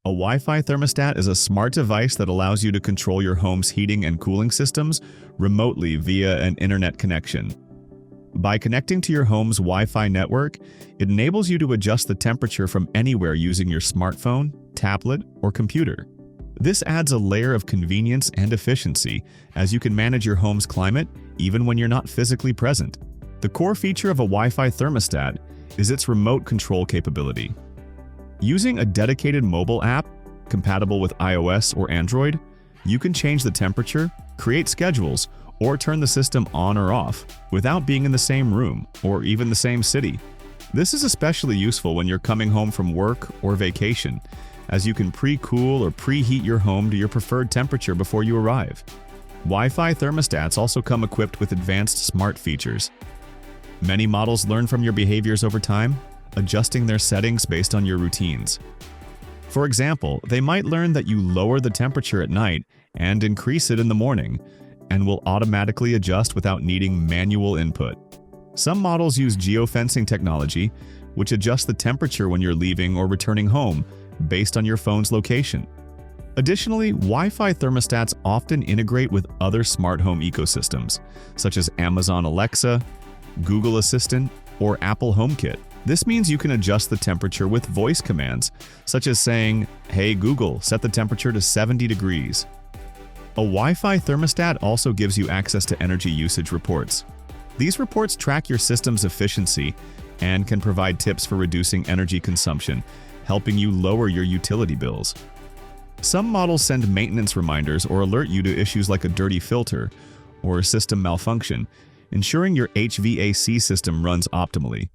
A Wi-Fi thermostat is a smart device that allows you to control your home's heating and cooling systems remotely via an internet connection. By connecting to your home's Wi-Fi network, it enables you to adjust the temperature from anywhere using your smartphone, tablet, or computer. This adds a layer of convenience and efficiency as you can manage your home's climate even when you're not physically present. The core feature of a Wi-Fi thermostat is its remote control capability. Using a dedicated mobile app, compatible with iOS or Android, you can change the temperature, create schedules, or turn the system on or off without being in the same room or even the same city. This is especially useful when you're coming home from work or vacation, as you can pre-cool or preheat your home to your preferred temperature before you arrive. Wi-Fi thermostats also come equipped with advanced smart features. Many models learn from your behaviors over time, adjusting their settings based on your routines. For example, they might learn that you lower the temperature at night and increase it in the morning, and will automatically adjust without needing manual input. Some models use geofencing technology, which adjusts the temperature when you're leaving or returning home based on your phone's location. Additionally, Wi-Fi thermostats often integrate with other smart home ecosystems, such as Amazon Alexa, Google Assistant, or Apple HomeKit. This means you can adjust the temperature with voice commands, such as saying, "Hey Google, set the temperature to 70 degrees." A Wi-Fi thermostat also gives you access to energy usage reports. These reports track your system's efficiency and can provide tips for reducing energy consumption, helping you lower your utility bills. Some models send maintenance reminders or alert you to issues like a dirty filter or a system malfunction, ensuring your HVAC system runs optimally.